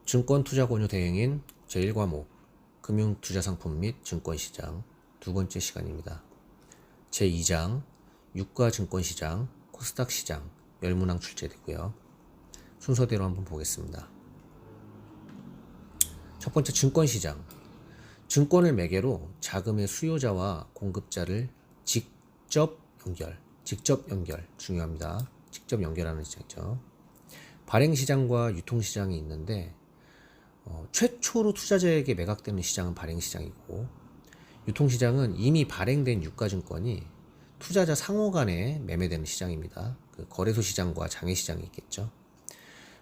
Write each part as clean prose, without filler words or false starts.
증권투자권유 대행인 제1과목 금융투자상품 및 증권시장 두 번째 시간입니다. 제2장 유가증권시장, 코스닥 시장 열문항 출제되고요. 순서대로 한번 보겠습니다. 첫 번째 증권시장. 증권을 매개로 자금의 수요자와 공급자를 직접 연결 중요합니다. 직접 연결하는 시장이죠. 발행시장과 유통시장이 있는데 최초로 투자자에게 매각되는 시장은 발행시장이고, 유통시장은 이미 발행된 유가증권이 투자자 상호 간에 매매되는 시장입니다. 그 거래소 시장과 장외시장이 있겠죠.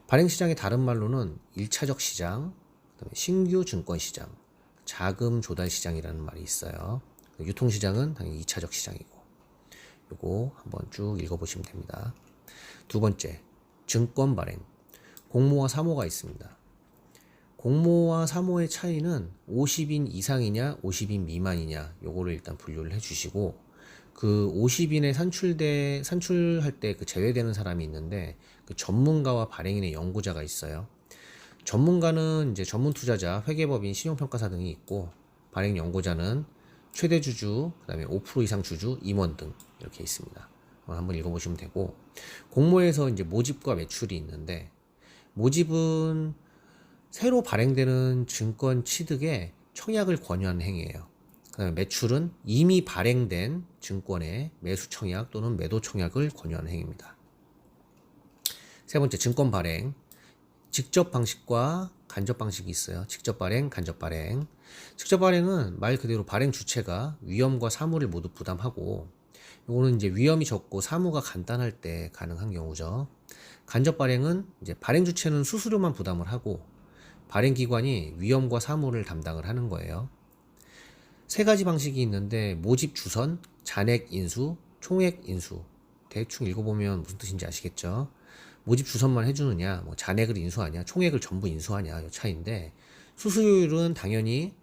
발행시장의 다른 말로는 1차적 시장, 그다음에 신규 증권시장, 자금 조달 시장이라는 말이 있어요. 유통시장은 당연히 2차적 시장이고, 요거 한번 쭉 읽어보시면 됩니다. 두 번째, 증권 발행. 공모와 사모가 있습니다. 공모와 사모의 차이는 50인 이상이냐 50인 미만이냐 요거를 일단 분류를 해주시고, 그 50인에 산출할 때 그 제외되는 사람이 있는데, 그 전문가와 발행인의 연구자가 있어요. 전문가는 이제 전문 투자자, 회계법인, 신용평가사 등이 있고, 발행 연구자는 최대 주주, 그다음에 5% 이상 주주, 임원 등 이렇게 있습니다. 한번 읽어보시면 되고, 공모에서 이제 모집과 매출이 있는데, 모집은 새로 발행되는 증권 취득에 청약을 권유하는 행위예요. 그다음에 매출은 이미 발행된 증권의 매수 청약 또는 매도 청약을 권유하는 행위입니다. 세 번째, 증권 발행. 직접 방식과 간접 방식이 있어요. 직접 발행, 간접 발행. 직접 발행은 말 그대로 발행 주체가 위험과 사무를 모두 부담하고, 이거는 이제 위험이 적고 사무가 간단할 때 가능한 경우죠. 간접 발행은 이제 발행 주체는 수수료만 부담을 하고, 발행 기관이 위험과 사무를 담당을 하는 거예요. 세 가지 방식이 있는데, 모집 주선, 잔액 인수, 총액 인수. 대충 읽어보면 무슨 뜻인지 아시겠죠? 모집 주선만 해주느냐, 뭐 잔액을 인수하냐, 총액을 전부 인수하냐, 이 차이인데, 수수료율은 당연히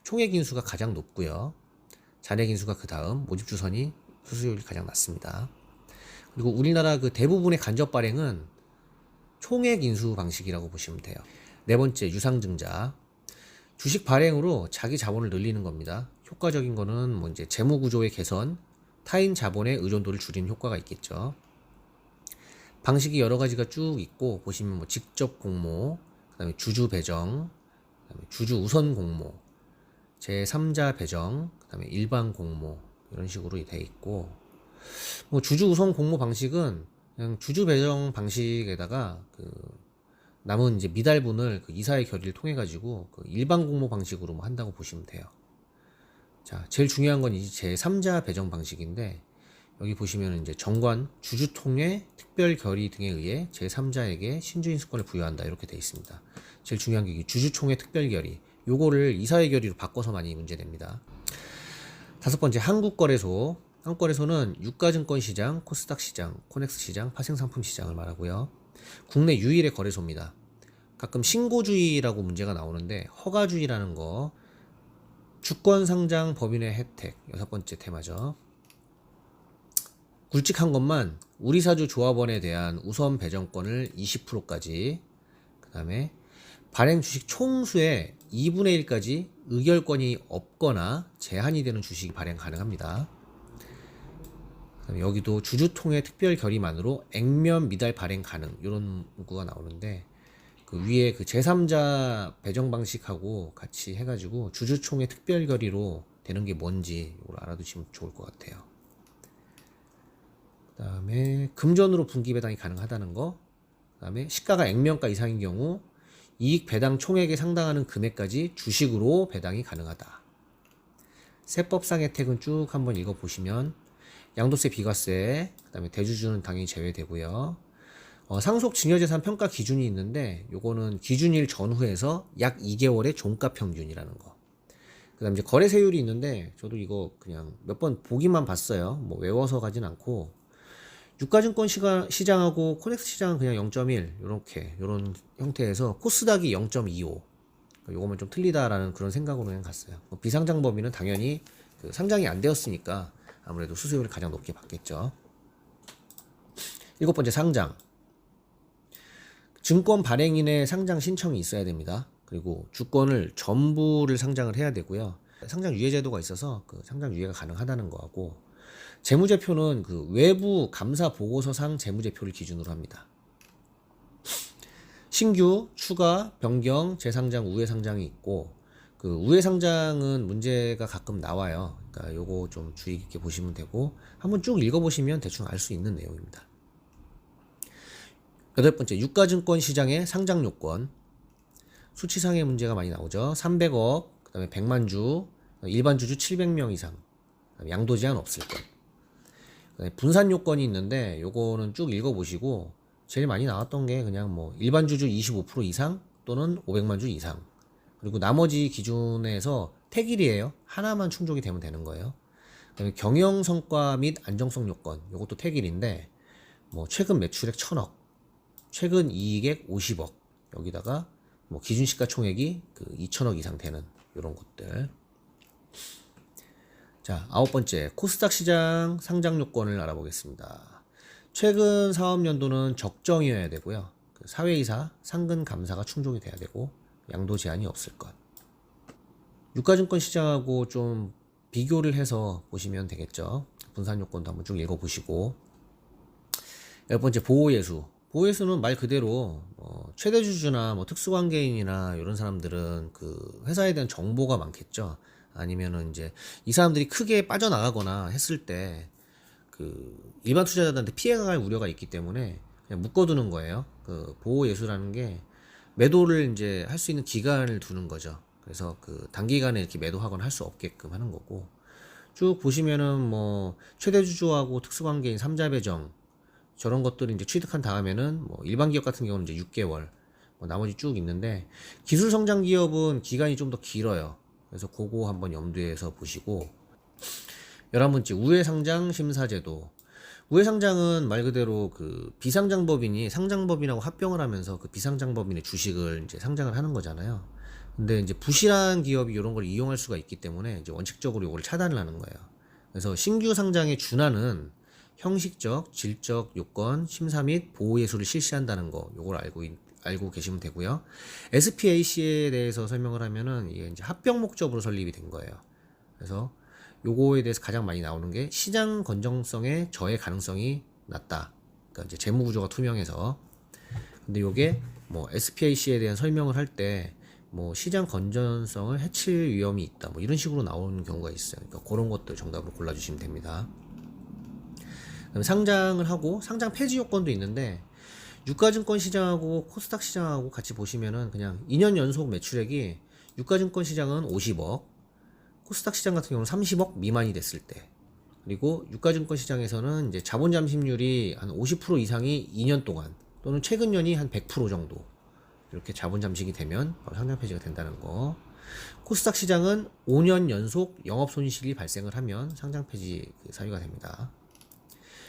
총액 인수가 가장 높고요. 잔액 인수가 그 다음, 모집 주선이 수수료율이 가장 낮습니다. 그리고 우리나라 그 대부분의 간접 발행은 총액 인수 방식이라고 보시면 돼요. 네 번째, 유상증자. 주식 발행으로 자기 자본을 늘리는 겁니다. 효과적인 거는 뭐 이제 재무 구조의 개선, 타인 자본의 의존도를 줄이는 효과가 있겠죠. 방식이 여러 가지가 쭉 있고, 보시면 뭐 직접 공모, 그다음에 주주 배정, 그다음에 주주 우선 공모, 제3자 배정, 그다음에 일반 공모, 이런 식으로 돼 있고, 뭐 주주 우선 공모 방식은 그냥 주주 배정 방식에다가 그 남은 이제 미달분을 그 이사의 결의를 통해 가지고 그 일반 공모 방식으로 뭐 한다고 보시면 돼요. 자, 제일 중요한 건 이제 제3자 배정 방식인데, 여기 보시면 이제 정관, 주주총회, 특별 결의 등에 의해 제3자에게 신주인수권을 부여한다 이렇게 돼 있습니다. 제일 중요한 게 주주총회 특별 결의, 요거를 이사의 결의로 바꿔서 많이 문제됩니다. 다섯 번째, 한국거래소. 한국거래소는 유가증권시장, 코스닥 시장, 코넥스 시장, 파생상품 시장을 말하고요. 국내 유일의 거래소입니다. 가끔 신고주의라고 문제가 나오는데, 허가주의라는 거, 주권상장 법인의 혜택, 여섯 번째 테마죠. 굵직한 것만 우리사주 조합원에 대한 우선 배정권을 20%까지, 그 다음에 발행 주식 총수의 2분의 1까지 의결권이 없거나 제한이 되는 주식이 발행 가능합니다. 그다음에 여기도 주주통의 특별 결의만으로 액면 미달 발행 가능, 이런 문구가 나오는데, 그 위에 그 제3자 배정 방식하고 같이 해가지고 주주총회 특별 결의로 되는 게 뭔지 이걸 알아두시면 좋을 것 같아요. 그 다음에 금전으로 분기 배당이 가능하다는 거, 그 다음에 시가가 액면가 이상인 경우 이익 배당 총액에 상당하는 금액까지 주식으로 배당이 가능하다. 세법상 혜택은 쭉 한번 읽어보시면, 양도세, 비과세, 그 다음에 대주주는 당연히 제외되고요. 상속 증여재산 평가 기준이 있는데, 요거는 기준일 전후에서 약 2개월의 종가 평균이라는 거. 그 다음에 이제 거래세율이 있는데, 저도 이거 그냥 몇 번 보기만 봤어요. 뭐 외워서 가진 않고, 유가증권 시장하고 코넥스 시장은 그냥 0.1 요런 형태에서, 코스닥이 0.25, 요거만 좀 틀리다라는 그런 생각으로 그냥 갔어요. 비상장 법인은 당연히 그 상장이 안 되었으니까 아무래도 수수료를 가장 높게 받겠죠. 일곱 번째, 상장. 증권 발행인의 상장 신청이 있어야 됩니다. 그리고 주권을 전부를 상장을 해야 되고요. 상장 유예 제도가 있어서 그 상장 유예가 가능하다는 거하고, 재무제표는 그 외부 감사 보고서상 재무제표를 기준으로 합니다. 신규, 추가, 변경, 재상장, 우회상장이 있고, 그 우회상장은 문제가 가끔 나와요. 그러니까 요거 좀 주의 깊게 보시면 되고, 한번 쭉 읽어보시면 대충 알 수 있는 내용입니다. 여덟 번째, 유가증권 시장의 상장 요건. 수치상의 문제가 많이 나오죠. 300억, 그 다음에 100만 주, 일반 주주 700명 이상, 양도 제한 없을 것. 분산 요건이 있는데 요거는 쭉 읽어보시고, 제일 많이 나왔던 게 그냥 뭐 일반 주주 25% 이상 또는 500만 주 이상, 그리고 나머지 기준에서 택일이에요. 하나만 충족이 되면 되는 거예요. 그다음에 경영 성과 및 안정성 요건, 요것도 택일인데, 뭐 최근 매출액 1000억, 최근 이익액 50억, 여기다가 뭐 기준 시가총액이 그 2000억 이상 되는 이런 것들. 자, 아홉 번째, 코스닥 시장 상장 요건을 알아보겠습니다. 최근 사업연도는 적정이어야 되고요. 그 사회이사, 상근 감사가 충족이 돼야 되고, 양도 제한이 없을 것. 유가증권 시장하고 좀 비교를 해서 보시면 되겠죠. 분산 요건도 한번 쭉 읽어보시고. 열 번째, 보호예수. 보호예수는 말 그대로 최대 주주나 뭐 특수관계인이나 이런 사람들은 그 회사에 대한 정보가 많겠죠. 아니면은 이제 이 사람들이 크게 빠져나가거나 했을 때 그 일반 투자자들한테 피해가 갈 우려가 있기 때문에 그냥 묶어두는 거예요. 그 보호예수라는 게 매도를 이제 할 수 있는 기간을 두는 거죠. 그래서 그 단기간에 이렇게 매도하거나 할 수 없게끔 하는 거고, 쭉 보시면은 뭐 최대 주주하고 특수관계인 3자 배정, 저런 것들을 이제 취득한 다음에는 뭐 일반 기업 같은 경우는 이제 6개월, 뭐 나머지 쭉 있는데, 기술 성장 기업은 기간이 좀 더 길어요. 그래서 그거 한번 염두에서 보시고. 11번째, 우회상장 심사제도. 우회상장은 말 그대로 그 비상장법인이 상장법인하고 합병을 하면서 그 비상장법인의 주식을 이제 상장을 하는 거잖아요. 근데 이제 부실한 기업이 이런 걸 이용할 수가 있기 때문에 이제 원칙적으로 이걸 차단을 하는 거예요. 그래서 신규 상장에 준하는 형식적, 질적 요건 심사 및 보호 예수를 실시한다는 거, 요걸 알고 계시면 되고요. SPAC에 대해서 설명을 하면은 이게 이제 합병 목적으로 설립이 된 거예요. 그래서 요거에 대해서 가장 많이 나오는 게 시장 건전성의 저해 가능성이 낮다. 그러니까 이제 재무 구조가 투명해서. 근데 요게 뭐 SPAC에 대한 설명을 할 때 뭐 시장 건전성을 해칠 위험이 있다, 뭐 이런 식으로 나오는 경우가 있어요. 그러니까 그런 것들 정답으로 골라주시면 됩니다. 그다음에 상장을 하고 상장 폐지 요건도 있는데, 유가증권 시장하고 코스닥 시장하고 같이 보시면은 그냥 2년 연속 매출액이 유가증권 시장은 50억, 코스닥 시장 같은 경우는 30억 미만이 됐을 때, 그리고 유가증권 시장에서는 이제 자본 잠식률이 한 50% 이상이 2년 동안 또는 최근 년이 한 100% 정도 이렇게 자본 잠식이 되면 바로 상장 폐지가 된다는 거. 코스닥 시장은 5년 연속 영업 손실이 발생을 하면 상장 폐지 사유가 됩니다.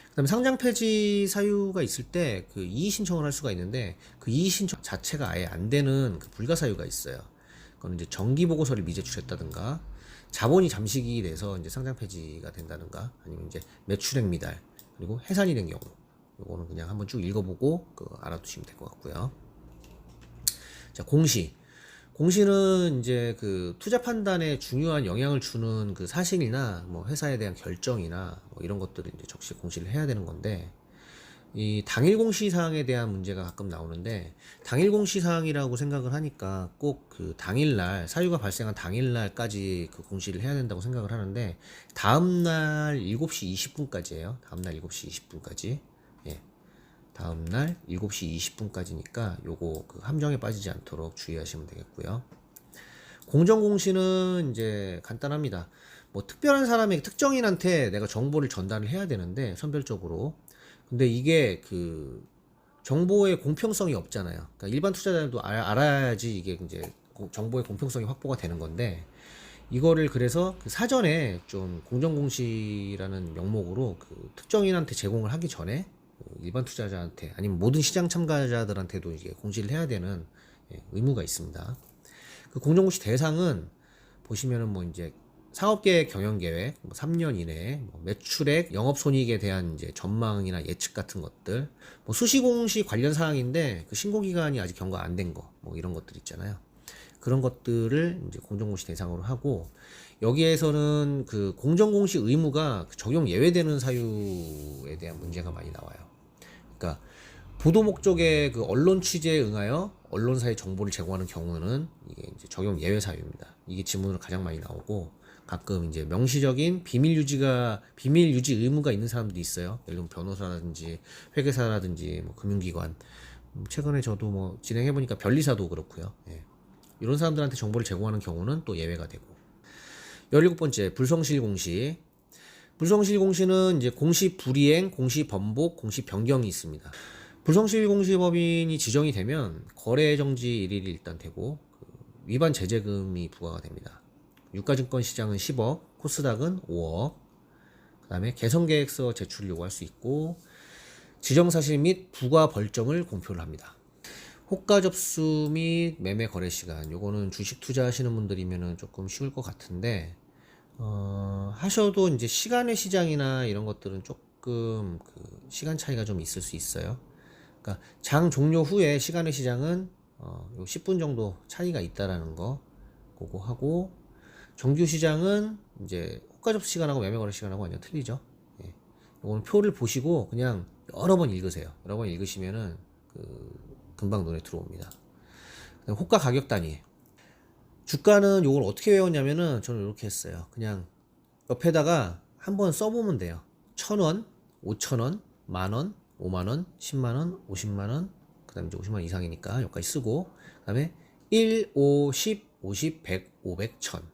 그다음에 상장 폐지 사유가 있을 때 그 이의 신청을 할 수가 있는데, 그 이의 신청 자체가 아예 안 되는 그 불가 사유가 있어요. 그건 이제 정기 보고서를 미제출했다든가, 자본이 잠식이 돼서 이제 상장 폐지가 된다든가, 아니면 이제 매출액 미달, 그리고 해산이 된 경우. 요거는 그냥 한번 쭉 읽어보고 알아두시면 될 것 같고요. 자, 공시. 공시는 이제 그 투자 판단에 중요한 영향을 주는 그 사실이나 뭐 회사에 대한 결정이나 뭐 이런 것들을 이제 적시 공시를 해야 되는 건데, 이 당일 공시 사항에 대한 문제가 가끔 나오는데, 당일 공시 사항이라고 생각을 하니까 꼭 그 당일날, 사유가 발생한 당일날까지 그 공시를 해야 된다고 생각을 하는데, 다음날 7시 20분까지예요. 다음날 7시 20분까지. 예. 다음날 7시 20분까지니까 요거 그 함정에 빠지지 않도록 주의하시면 되겠고요. 공정공시는 이제 간단합니다. 뭐 특별한 사람에게, 특정인한테 내가 정보를 전달을 해야 되는데, 선별적으로. 근데 이게 그 정보의 공평성이 없잖아요. 그러니까 일반 투자자들도 알아야지 이게 이제 정보의 공평성이 확보가 되는 건데, 이거를 그래서 그 사전에 좀 공정공시라는 명목으로 그 특정인한테 제공을 하기 전에 일반 투자자한테, 아니면 모든 시장 참가자들한테도 이게 공시를 해야 되는 의무가 있습니다. 그 공정공시 대상은 보시면은 뭐 이제 사업계획 경영계획, 뭐 3년 이내, 뭐 매출액, 영업손익에 대한 이제 전망이나 예측 같은 것들, 뭐 수시공시 관련 사항인데 그 신고기간이 아직 경과 안 된 거, 뭐 이런 것들 있잖아요. 그런 것들을 이제 공정공시 대상으로 하고, 여기에서는 그 공정공시 의무가 적용 예외되는 사유에 대한 문제가 많이 나와요. 그러니까 보도 목적의 그 언론 취재에 응하여 언론사의 정보를 제공하는 경우는 이게 이제 적용 예외 사유입니다. 이게 지문으로 가장 많이 나오고, 가끔 이제 명시적인 비밀 유지 의무가 있는 사람들이 있어요. 예를 들면 변호사라든지 회계사라든지 뭐 금융기관. 최근에 저도 뭐 진행해 보니까 변리사도 그렇고요. 예. 이런 사람들한테 정보를 제공하는 경우는 또 예외가 되고. 17번째, 불성실 공시. 불성실 공시는 이제 공시 불이행, 공시 번복, 공시 변경이 있습니다. 불성실 공시 법인이 지정이 되면 거래 정지 일일이 일단 되고, 위반 제재금이 부과가 됩니다. 유가증권 시장은 10억, 코스닥은 5억, 그 다음에 개선계획서 제출을 요구할 수 있고, 지정사실 및 부과 벌점을 공표를 합니다. 호가 접수 및 매매 거래 시간, 요거는 주식 투자하시는 분들이면은 조금 쉬울 것 같은데, 하셔도 이제 시간의 시장이나 이런 것들은 조금 그 시간 차이가 좀 있을 수 있어요. 그러니까 장 종료 후에 시간의 시장은 요 10분 정도 차이가 있다라는 거 그거 하고, 정규 시장은 이제 호가 접수 시간하고 매매 거래 시간하고 완전 틀리죠. 예. 요거는 표를 보시고 그냥 여러 번 읽으세요. 여러 번 읽으시면은 금방 눈에 들어옵니다. 호가 가격 단위. 주가는 요걸 어떻게 외웠냐면은 저는 이렇게 했어요. 그냥 옆에다가 한번 써보면 돼요. 1,000원, 5,000원, 만원, 5만원, 10만원, 50만원, 그 다음에 이제 50만원 이상이니까 여기까지 쓰고, 그 다음에 1, 5, 10, 50, 100, 500, 1000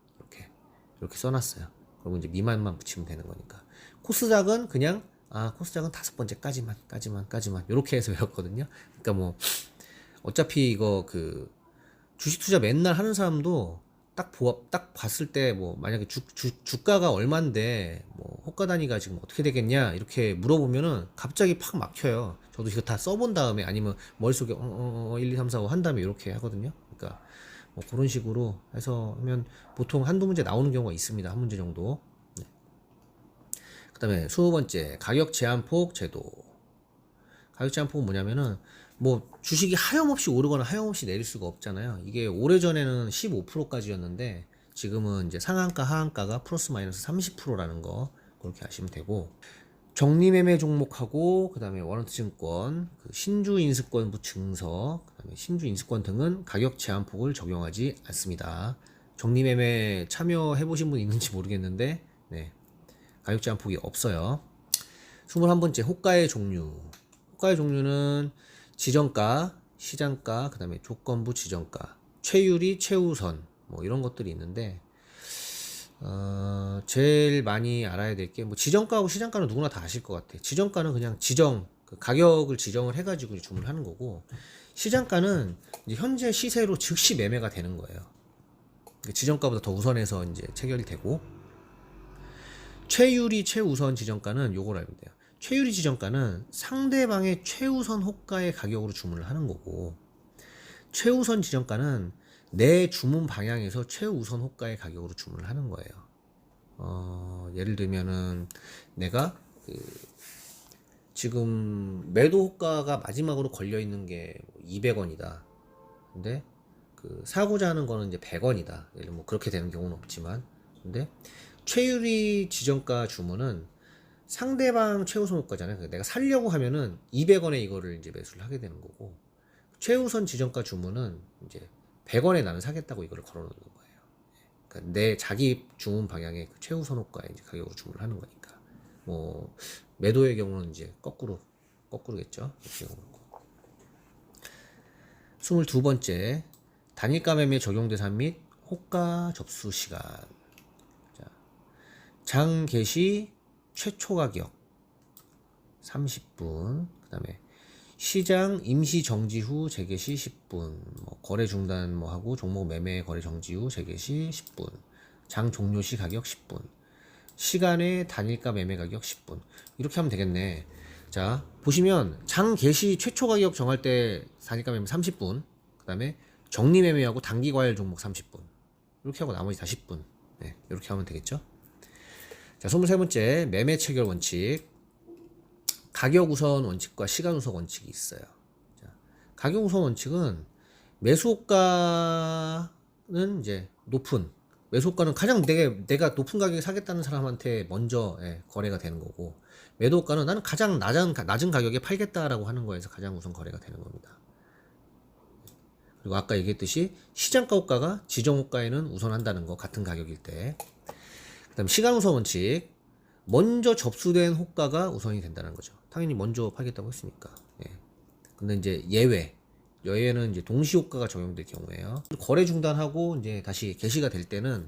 이렇게 써놨어요. 그리고 이제 미만만 붙이면 되는 거니까. 코스닥은 그냥 코스닥은 5번째까지만 이렇게 해서 외웠거든요. 그러니까 뭐 어차피 이거 그 주식 투자 맨날 하는 사람도 딱 봤을 때 뭐 만약에 주가가 얼만데 뭐 호가 단위가 지금 어떻게 되겠냐 이렇게 물어보면은 갑자기 팍 막혀요. 저도 이거 다 써본 다음에, 아니면 머릿속에 1, 2, 3, 4, 5 한 다음에 이렇게 하거든요. 그러니까 뭐 그런 식으로 해서 하면 보통 한두 문제 나오는 경우가 있습니다. 한 문제 정도. 네. 그 다음에 20번째, 가격 제한폭 제도. 가격 제한폭은 뭐냐면은 뭐 주식이 하염없이 오르거나 하염없이 내릴 수가 없잖아요. 이게 오래전에는 15%까지였는데 지금은 이제 상한가 하한가가 플러스 마이너스 30%라는 거 그렇게 아시면 되고, 적리매매 종목하고 그 다음에 워런트증권, 그 신주인수권부 증서, 그 다음에 신주인수권 등은 가격 제한폭을 적용하지 않습니다. 적리매매 참여해보신 분 있는지 모르겠는데, 네, 가격 제한폭이 없어요. 21번째, 호가의 종류. 호가의 종류는 지정가, 시장가, 그 다음에 조건부 지정가, 최유리, 최우선, 뭐 이런 것들이 있는데, 제일 많이 알아야 될 게, 뭐 지정가하고 시장가는 누구나 다 아실 것 같아. 지정가는 그냥 그 가격을 지정을 해가지고 주문하는 거고, 시장가는 이제 현재 시세로 즉시 매매가 되는 거예요. 지정가보다 더 우선해서 이제 체결이 되고, 최유리, 최우선 지정가는 요걸 알면 돼요. 최유리 지정가는 상대방의 최우선 호가의 가격으로 주문을 하는 거고, 최우선 지정가는 내 주문 방향에서 최우선 호가의 가격으로 주문을 하는 거예요. 예를 들면은 내가 지금 매도 호가가 마지막으로 걸려 있는 게 200원이다. 근데 사고자 하는 거는 이제 100원이다. 예를 들면 뭐 그렇게 되는 경우는 없지만, 근데 최유리 지정가 주문은 상대방 최우선 호가잖아요. 내가 살려고 하면은 200원에 이거를 이제 매수를 하게 되는 거고, 최우선 지정가 주문은 이제 100원에 나는 사겠다고 이거를 걸어놓는 거예요. 그러니까 내 자기 주문 방향의 그 최우선 호가에 이제 가격으로 주문을 하는 거니까. 뭐 매도의 경우는 이제 거꾸로겠죠. 22번째, 단일가 매매 적용 대상 및 호가 접수 시간. 자, 장 개시 최초 가격 30분, 그 다음에 시장 임시 정지 후 재개시 10분, 뭐 거래 중단 뭐 하고 종목 매매 거래 정지 후 재개시 10분, 장 종료 시 가격 10분, 시간의 단일가 매매 가격 10분. 이렇게 하면 되겠네. 자, 보시면 장 개시 최초 가격 정할 때 단일가 매매 30분, 그 다음에 정리 매매하고 단기 과열 종목 30분, 이렇게 하고 나머지 다 10분. 네, 이렇게 하면 되겠죠. 자, 23번째 매매 체결 원칙. 가격 우선 원칙과 시간 우선 원칙이 있어요. 자, 가격 우선 원칙은 매수호가는 이제 높은, 매수호가는 가장 내가 높은 가격에 사겠다는 사람한테 먼저 거래가 되는 거고, 매도호가는 나는 가장 낮은 가격에 팔겠다라고 하는 거에서 가장 우선 거래가 되는 겁니다. 그리고 아까 얘기했듯이 시장가 호가가 지정 호가에는 우선한다는 거, 같은 가격일 때. 그 다음 시간 우선 원칙. 먼저 접수된 호가가 우선이 된다는 거죠. 당연히 먼저 팔겠다고 했으니까. 예. 근데 이제 예외는 이제 동시 호가가 적용될 경우에요. 거래 중단하고 이제 다시 개시가 될 때는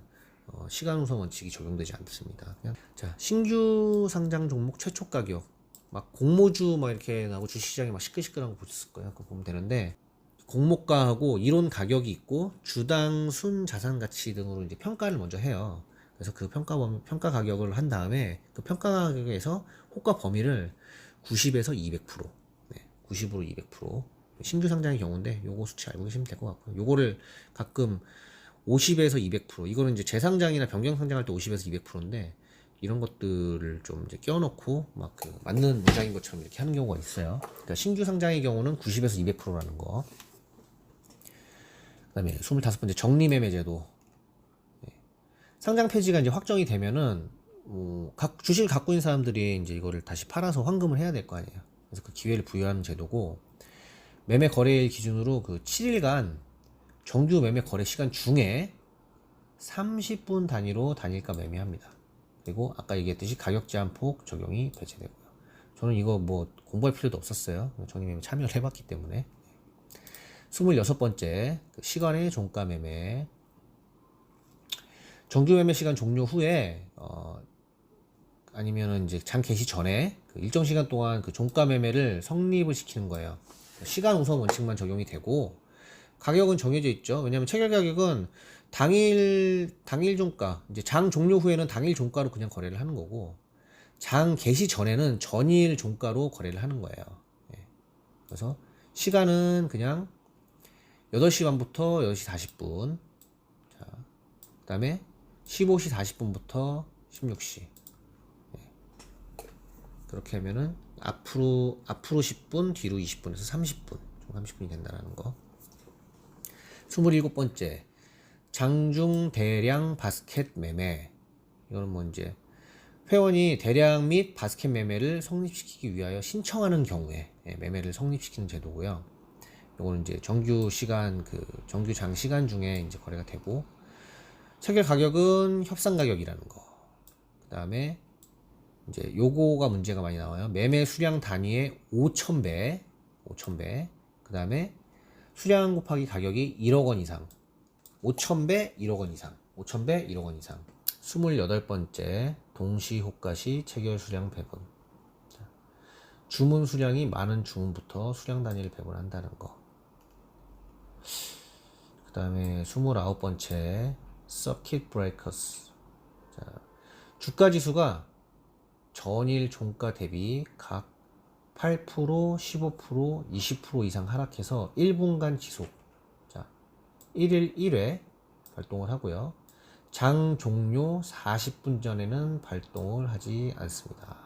시간 우선 원칙이 적용되지 않습니다. 자, 신규 상장 종목 최초 가격. 막 공모주 막 이렇게 나오고 주식시장이 막 시끌시끌한 거 보셨을 거예요. 그거 보면 되는데, 공모가하고 이론 가격이 있고 주당 순 자산 가치 등으로 이제 평가를 먼저 해요. 그래서 그 평가 가격을 한 다음에 그 평가 가격에서 호가 범위를 90에서 200%, 90으로 200%. 신규 상장의 경우인데 요거 수치 알고 계시면 될 것 같고요. 요거를 가끔 50에서 200%, 이거는 이제 재상장이나 변경 상장할 때 50에서 200%인데 이런 것들을 좀 이제 껴놓고 막 그 맞는 문장인 것처럼 이렇게 하는 경우가 있어요. 그러니까 신규 상장의 경우는 90에서 200%라는 거. 그 다음에 25번째 정리매매제도. 상장 폐지가 이제 확정이 되면은 각 주식을 갖고 있는 사람들이 이제 이거를 다시 팔아서 환금을 해야 될 거 아니에요. 그래서 그 기회를 부여하는 제도고, 매매 거래일 기준으로 그 7일간 정규 매매 거래 시간 중에 30분 단위로 단일가 매매합니다. 그리고 아까 얘기했듯이 가격 제한폭 적용이 배제되고요. 저는 이거 뭐 공부할 필요도 없었어요. 정리매매 참여를 해봤기 때문에. 26번째 시간의 종가 매매. 정규 매매 시간 종료 후에 아니면은 이제 장 개시 전에 그 일정 시간 동안 그 종가 매매를 성립을 시키는 거예요. 시간 우선 원칙만 적용이 되고, 가격은 정해져 있죠. 왜냐하면 체결 가격은 당일 종가, 이제 장 종료 후에는 당일 종가로 그냥 거래를 하는 거고, 장 개시 전에는 전일 종가로 거래를 하는 거예요. 그래서 시간은 그냥 8시 반부터 8시 40분. 자, 그 다음에 15시 40분부터 16시. 그렇게 하면은 앞으로 10분, 뒤로 20분에서 30분, 총 30분이 된다는 거. 27번째 장중 대량 바스켓 매매. 이거는 뭐 이제 회원이 대량 및 바스켓 매매를 성립시키기 위하여 신청하는 경우에 매매를 성립시키는 제도고요. 이거는 이제 정규 장 시간 중에 이제 거래가 되고, 체결 가격은 협상 가격이라는 거. 그 다음에 이제 요거가 문제가 많이 나와요. 매매 수량 단위의 5,000배. 그 다음에 수량 곱하기 가격이 1억 원 이상. 5,000배 1억 원 이상. 5,000배 1억 원 이상. 28번째 동시 호가 시 체결 수량 배분. 주문 수량이 많은 주문부터 수량 단위를 배분한다는 거. 그 다음에 29번째 서킷 브레이커스. 주가 지수가 전일 종가 대비 각 8%, 15%, 20% 이상 하락해서 1분간 지속. 자, 1일 1회 발동을 하고요. 장 종료 40분 전에는 발동을 하지 않습니다.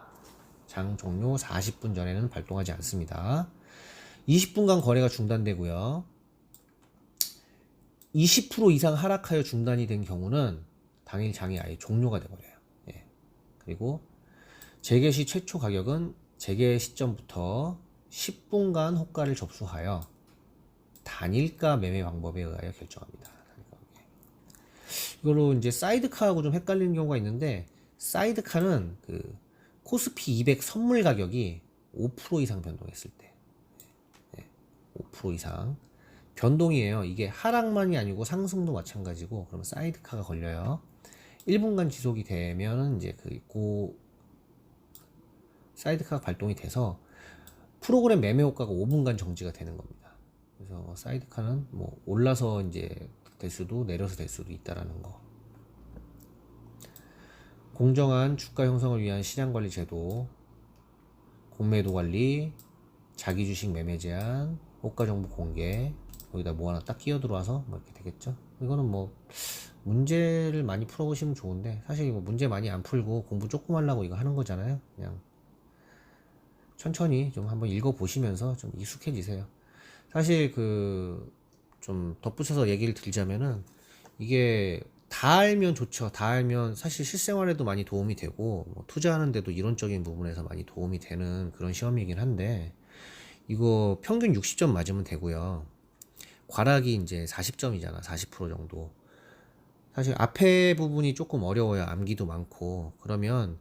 장 종료 40분 전에는 발동하지 않습니다. 20분간 거래가 중단되고요. 20% 이상 하락하여 중단이 된 경우는 당일 장이 아예 종료가 돼버려요. 그리고 재개 시 최초 가격은 재개 시점부터 10분간 호가를 접수하여 단일가 매매 방법에 의하여 결정합니다. 이걸로 이제 사이드카하고 좀 헷갈리는 경우가 있는데, 사이드카는 그 코스피 200 선물 가격이 5% 이상 변동했을 때, 5% 이상 변동이에요. 이게 하락만이 아니고 상승도 마찬가지고, 그러면 사이드카가 걸려요. 1분간 지속이 되면 이제 사이드카가 발동이 돼서 프로그램 매매 효과가 5분간 정지가 되는 겁니다. 그래서 사이드카는 뭐 올라서 이제 될 수도 내려서 될 수도 있다라는 거. 공정한 주가 형성을 위한 시장 관리 제도, 공매도 관리, 자기 주식 매매 제한, 호가 정보 공개, 여기다 뭐 하나 딱 끼어 들어와서 뭐 이렇게 되겠죠. 이거는 뭐 문제를 많이 풀어보시면 좋은데, 사실 이거 문제 많이 안 풀고 공부 조금 하려고 이거 하는 거잖아요. 그냥 천천히 좀 한번 읽어보시면서 좀 익숙해지세요. 사실 좀 덧붙여서 얘기를 드리자면은, 이게 다 알면 좋죠. 다 알면 사실 실생활에도 많이 도움이 되고, 뭐 투자하는데도 이론적인 부분에서 많이 도움이 되는 그런 시험이긴 한데, 이거 평균 60점 맞으면 되고요. 과락이 이제 40점이잖아. 40% 정도. 사실 앞에 부분이 조금 어려워요. 암기도 많고. 그러면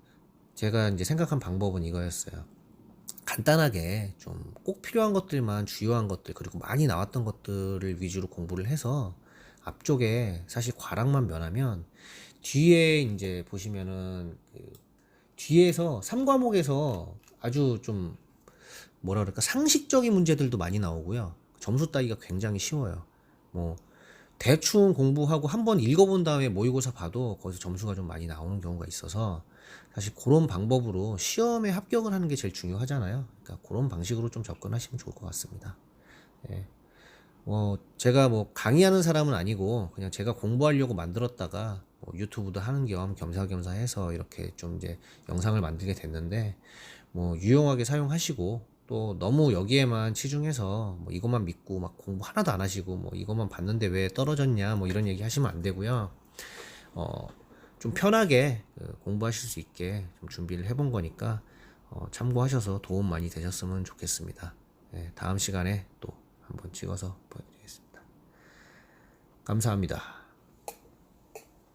제가 이제 생각한 방법은 이거였어요. 간단하게 좀 꼭 필요한 것들만, 주요한 것들, 그리고 많이 나왔던 것들을 위주로 공부를 해서 앞쪽에 사실 과락만 면하면, 뒤에 이제 보시면은 뒤에서 3과목에서 아주 좀 뭐라 그럴까, 상식적인 문제들도 많이 나오고요. 점수 따기가 굉장히 쉬워요. 뭐 대충 공부하고 한번 읽어본 다음에 모의고사 봐도 거기서 점수가 좀 많이 나오는 경우가 있어서, 사실 그런 방법으로 시험에 합격을 하는 게 제일 중요하잖아요. 그러니까 그런 방식으로 좀 접근하시면 좋을 것 같습니다. 예. 제가 뭐 강의하는 사람은 아니고 그냥 제가 공부하려고 만들었다가 뭐 유튜브도 하는 겸 겸사겸사 해서 이렇게 좀 이제 영상을 만들게 됐는데, 뭐 유용하게 사용하시고, 또 너무 여기에만 치중해서 뭐 이것만 믿고 막 공부 하나도 안 하시고 뭐 이것만 봤는데 왜 떨어졌냐 뭐 이런 얘기 하시면 안 되고요. 어, 좀 편하게 공부하실 수 있게 좀 준비를 해본 거니까 참고하셔서 도움 많이 되셨으면 좋겠습니다. 네, 다음 시간에 또 한번 찍어서 보여드리겠습니다. 감사합니다.